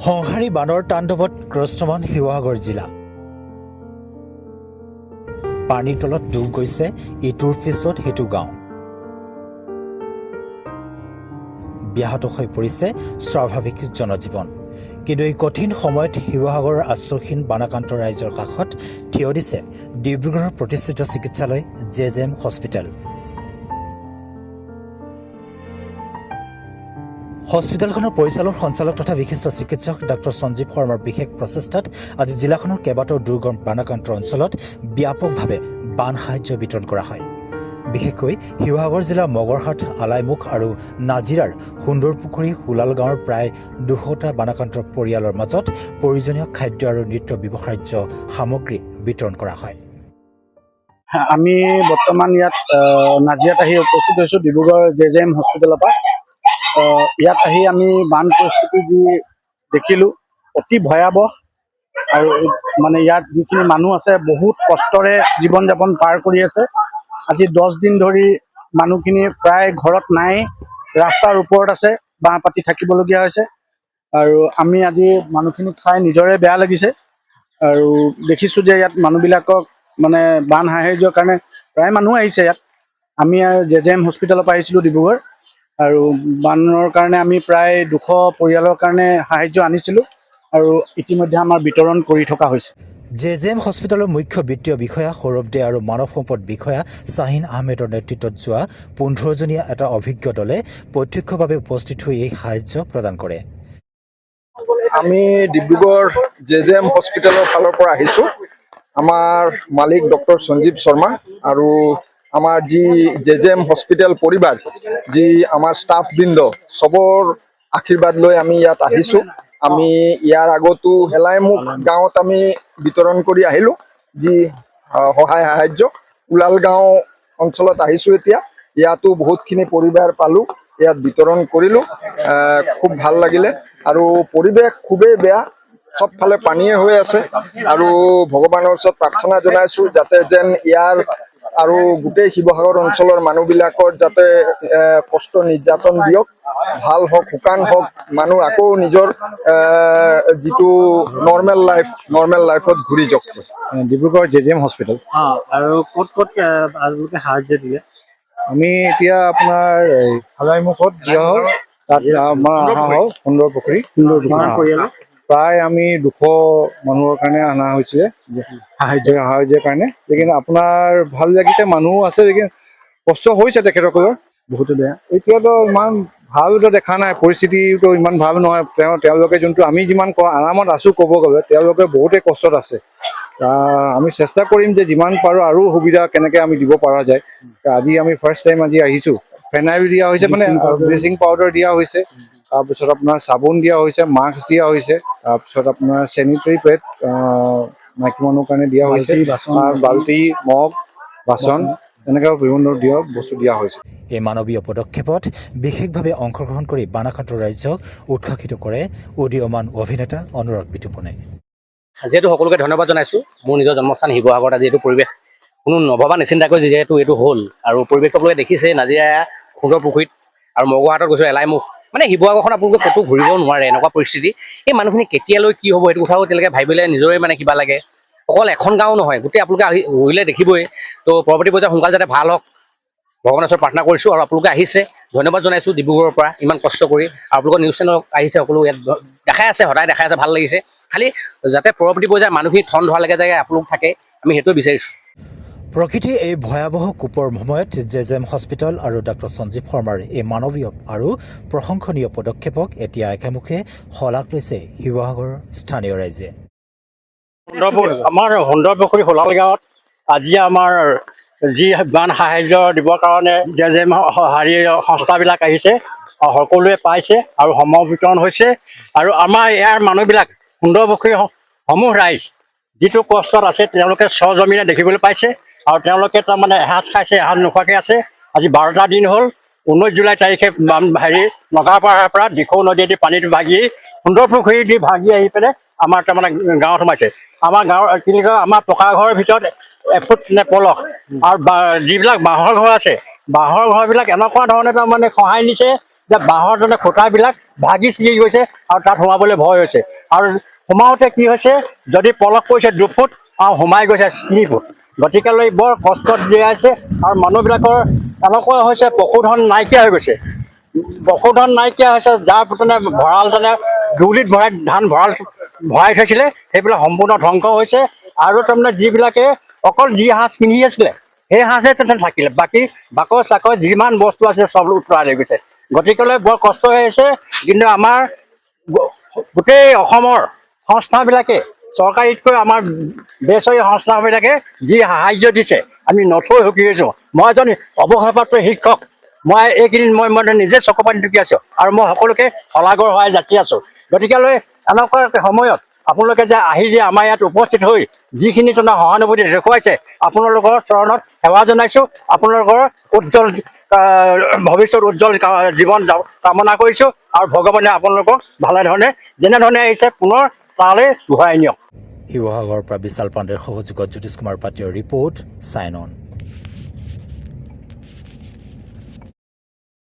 সংহাৰী বানৰ তাণ্ডৱত গ্ৰস্তমান শিৱসাগৰ জিলা। পানীৰ তলত ডুব গৈছে ইটোৰ পিছত সিটো গাঁও। ব্যাহত হৈ পৰিছে স্বাভাৱিক জনজীৱন। কিন্তু এই কঠিন সময়ত শিৱসাগৰৰ আশ্ৰয়হীন বানাক্ৰান্ত ৰাইজৰ কাষত থিয় দিছে ডিব্ৰুগড়ৰ প্ৰতিষ্ঠিত চিকিৎসালয় জেজেএম হস্পিটেল। হস্পিটেলখনৰ পৰিচালক সঞ্চালক তথা বিশিষ্ট চিকিৎসক ডাক্তৰ সঞ্জীৱ শৰ্মাৰ বিশেষ প্ৰচেষ্টাত আজি জিলাখনৰ কেইবাটাও দুৰ্গম বানাক্ৰান্ত অঞ্চলত ব্যাপকভাৱে বান সাহায্য বিতৰণ কৰা হয়। বিশেষকৈ শিৱসাগৰ জিলাৰ মগৰহাট, আলাইমুখ আৰু নাজিৰাৰ সুন্দৰপুখুৰী, হুলাল গাঁৱৰ প্ৰায় 200টা বানাক্ৰান্ত পৰিয়ালৰ মাজত প্ৰয়োজনীয় খাদ্য আৰু নিত্য ব্যৱহাৰ্য সামগ্ৰী বিতৰণ কৰা হয়। আমি বৰ্তমান ইয়াত নাজিৰাত আহি উপস্থিত হৈছোঁ ডিব্ৰুগড় জেজেএম হস্পিটেলৰ পৰা। ইয়াত আহি আমি বান পৰিস্থিতি যি দেখিলোঁ অতি ভয়াৱহ, আৰু মানে ইয়াত যিখিনি মানুহ আছে বহুত কষ্টৰে জীৱন যাপন পাৰ কৰি আছে। আজি 10 দিন ধৰি মানুহখিনি প্ৰায় ঘৰত নাই, ৰাস্তাৰ ওপৰত আছে, বাঁহ পাতি থাকিবলগীয়া হৈছে। আৰু আমি আজি মানুহখিনিক চাই নিজৰে বেয়া লাগিছে। আৰু দেখিছোঁ যে ইয়াত মানুহবিলাকক মানে বান সাহায্যৰ কাৰণে প্ৰায় মানুহ আহিছে ইয়াত। আমি জেজেএম হস্পিটেলৰ পৰা আহিছিলোঁ ডিব্ৰুগড়, আৰু বানৰ কাৰণে আমি প্ৰায় 200 পৰিয়ালৰ কাৰণে সাহায্য আনিছিলোঁ, আৰু ইতিমধ্যে আমাৰ বিতৰণ কৰি থকা হৈছে। জেজেএম হস্পিটেলৰ মুখ্য বিত্তীয় বিষয়া সৌৰভ দে আৰু মানৱ সম্পদ বিষয়া শ্বাহিন আহমেদৰ নেতৃত্বত যোৱা 15জনীয়া এটা অভিজ্ঞ দলে প্ৰত্যক্ষভাৱে উপস্থিত হৈ এই সাহায্য প্ৰদান কৰে। আমি ডিব্ৰুগড় জেজেএম হস্পিটেলৰ ফালৰ পৰা আহিছোঁ। আমাৰ মালিক ডক্টৰ সঞ্জীৱ শৰ্মা আৰু আমাৰ যি জেজেএম হস্পিটেল পৰিবাৰ, যি আমাৰ ষ্টাফবৃন্দ, চবৰ আশীৰ্বাদ লৈ আমি ইয়াত আহিছোঁ। আমি ইয়াৰ আগতো হেলাইমুখ গাঁৱত আমি বিতৰণ কৰি আহিলোঁ যি সহায় সাহায্য। উলাল গাঁও অঞ্চলত আহিছোঁ এতিয়া, ইয়াতো বহুতখিনি পৰিবাৰ পালোঁ, ইয়াত বিতৰণ কৰিলোঁ। খুব ভাল লাগিলে, আৰু পৰিৱেশ খুবেই বেয়া, চবফালে পানীয়ে হৈ আছে। আৰু ভগৱানৰ ওচৰত প্ৰাৰ্থনা জনাইছোঁ যাতে যেন ইয়াৰ আৰু গোটেই শিৱসাগৰ অঞ্চলৰ মানুহবিলাকৰ যাতে কষ্ট নিৰ্যাতন দিয়ক, ভাল হওক, শুকান হওক, মানুহ আকৌ নিজৰ যিটো নৰ্মেল লাইফত ঘূৰি যাওক। Dibrugarh JJM hospital. আৰু ক'ত আপোনালোকে সাহায্য দিলে? আমি এতিয়া আপোনাৰ আলাইমুখত দিয়া হ'ল, তাত আমাৰ অহা হ'ল সুন্দৰপুখুৰী। প্ৰায় আমি 200 মানুহৰ কাৰণে অনা হৈছিলে সাহায্যৰ কাৰণে। লেকিন আপোনাৰ ভাল লাগিছে, মানুহো আছে, লেকিন কষ্ট হৈছে তেখেতসকলৰ বহুতো বেয়া। এতিয়াতো ইমান ভালতো দেখা নাই, পৰিস্থিতিটো ইমান ভাল নহয়। তেওঁলোকে যোনটো আমি যিমান আৰামত আছোঁ ক'ব গ'লে, তেওঁলোকে বহুতেই কষ্টত আছে। আমি চেষ্টা কৰিম যে যিমান পাৰোঁ আৰু সুবিধা কেনেকৈ আমি দিব পৰা যায়। আজি আমি ফাৰ্ষ্ট টাইম আজি আহিছোঁ। ফেনাইল দিয়া হৈছে, মানে ব্লিচিং পাউডাৰ দিয়া হৈছে, তাৰপিছত আপোনাৰ চাবোন দিয়া হৈছে, মাস্ক দিয়া হৈছে, তাৰপিছত আপোনাৰ চেনিটেৰী পেড মাইকী মানুহৰ কাৰণে দিয়া হৈছে, বাল্টি, মগ, বাচন, তেনেকৈ বিভিন্ন বস্তু দিয়া হৈছে। এই মানৱীয় পদক্ষেপত বিশেষভাৱে অংশগ্ৰহণ কৰি বানাক্ৰান্ত ৰাইজক উৎসাহিত কৰে উদীয়মান অভিনেতা অনুৰাগ বিতুপনে। যিহেতু সকলোকে ধন্যবাদ জনাইছোঁ। মোৰ নিজৰ জন্মস্থান শিৱসাগৰত আজি এইটো পৰিৱেশ কোনো নভবা নিচিন্তাকৈ যিহেতু এইটো হ'ল, আৰু পৰিৱেশটো আপোনালোকে দেখিছে নাজিৰা সুন্দৰপুখুৰীত আৰু মগৰহাটত গৈছোঁ, এলাইমুখ, মানে শিৱসাগৰখন আপোনালোকে ক'তো ঘূৰিব নোৱাৰে, এনেকুৱা পৰিস্থিতি। এই মানুহখিনি কেতিয়ালৈ কি হ'ব সেইটো কথাও এতিয়ালৈকে ভাবিলে নিজৰে মানে কিবা লাগে। অকল এখন গাঁও নহয়, গোটেই আপোনালোকে আহি ঘূৰিলে দেখিবই। তো পৰৱৰ্তী পৰ্যায়ত সোনকালে যাতে ভাল হওক ভগৱানৰ ওচৰত প্ৰাৰ্থনা কৰিছোঁ। আৰু আপোনালোকে আহিছে, ধন্যবাদ জনাইছোঁ ডিব্ৰুগড়ৰ পৰা ইমান কষ্ট কৰি। আৰু আপোনালোকৰ নিউজ চেনেল আহিছে, সকলো ইয়াত দেখাই আছে, সদায় দেখাই আছে, ভাল লাগিছে। খালি যাতে পৰৱৰ্তী পৰ্যায়ত মানুহখিনি ঠন ধোৱালৈকে যায় আপোনালোক থাকে, আমি সেইটোৱে বিচাৰিছোঁ। প্ৰকৃতিৰ এই ভয়াৱহ কোপৰ সময়ত জেজেএম হস্পিটেল আৰু ডাক্তৰ সঞ্জীৱ শৰ্মাৰ এই মানৱীয় আৰু প্ৰশংসনীয় পদক্ষেপক এতিয়া একেমুখে শলাগ লৈছে শিৱসাগৰৰ স্থানীয় ৰাইজে। আমাৰ সুন্দৰপুখুৰী হুলাল গাঁৱত আজি আমাৰ যি বান সাহায্য দিবৰ কাৰণে জেজেএম সংস্থাবিলাক আহিছে, সকলোৱে পাইছে আৰু সম বিতৰণ হৈছে। আৰু আমাৰ ইয়াৰ মানুহবিলাক সুন্দৰপুখুৰী সমূহ ৰাইজ যিটো কষ্টত আছে তেওঁলোকে স্বজমিনে দেখিবলৈ পাইছে, আৰু তেওঁলোকে তাৰমানে এসাঁজ খাইছে, এসাঁজ নোখোৱাকৈ আছে। আজি 12টা দিন হ'ল। 19 জুলাই তাৰিখে নগাপাৰাৰ পৰা দিখৌ নদীয়েদি পানীটো ভাগি সুন্দৰপুখুৰী দি ভাগি আহি পেলাই আমাৰ তাৰমানে গাঁৱত সোমাইছে। আমাৰ গাঁৱৰ আমাৰ পকা ঘৰৰ ভিতৰত এফুট নে পলস, আৰু যিবিলাক বাঁহৰ ঘৰ আছে, বাঁহৰ ঘৰবিলাক এনেকুৱা ধৰণে তাৰমানে খহাই নিছে যে বাঁহৰ যেনে খুঁটাবিলাক ভাগি ছিগি গৈছে আৰু তাত সোমাবলৈ ভয় হৈছে আৰু সোমাওঁতে কি হৈছে যদি পলস পৰিছে 2 ফুট আৰু সোমাই গৈছে 3 ফুট গতিকেলৈ বৰ কষ্টত জীয়াইছে আৰু মানুহবিলাকৰ এনেকুৱা হৈছে পশুধন নাইকিয়া হৈ গৈছে পশুধন নাইকিয়া হৈছে যাৰ মানে ভঁৰাল যেনে 2 লিট ভৰাই ধান ভৰাই থৈছিলে সেইবিলাক সম্পূৰ্ণ ধ্বংস হৈছে আৰু তাৰমানে যিবিলাকে অকল যি সাঁজ কিনি আছিলে সেই সাঁজে তেনে থাকিলে বাকী বাকচ চাকচ যিমান বস্তু আছে চব উতৰাই লৈ গৈছে গতিকেলৈ বৰ কষ্ট হৈ আছে কিন্তু আমাৰ গোটেই অসমৰ সংস্থাবিলাকে চৰকাৰীতকৈ আমাৰ বেচৰকাৰী সংস্থাবিলাকে যি সাহাৰ্য দিছে আমি নথৈ সুখী হৈছোঁ মই এজন অৱসৰপ্ৰাপ্ত শিক্ষক মই এইকেইদিন মই নিজে চকু পানী টুকি আছোঁ আৰু মই সকলোকে শলাগৰ সহায় যাচি আছোঁ গতিকেলৈ এনেকুৱা সময়ত আপোনালোকে যে আহি যে আমাৰ ইয়াত উপস্থিত হৈ যিখিনি তোমাৰ সহানুভূতি দেখুৱাইছে আপোনালোকৰ চৰণত সেৱা জনাইছোঁ আপোনালোকৰ উজ্জ্বল ভৱিষ্যত উজ্জ্বল জীৱন কামনা কৰিছোঁ আৰু ভগৱানে আপোনালোকক ভালে ধৰণে যেনেধৰণে আহিছে পুনৰ তালৈ ঘূৰাই নিয়ক শিৱসাগৰৰ পৰা বিশাল পাণ্ডেৰ সহযোগত জ্যোতিষ কুমাৰ পাটিয়াৰ ৰিপৰ্ট চাইন অন।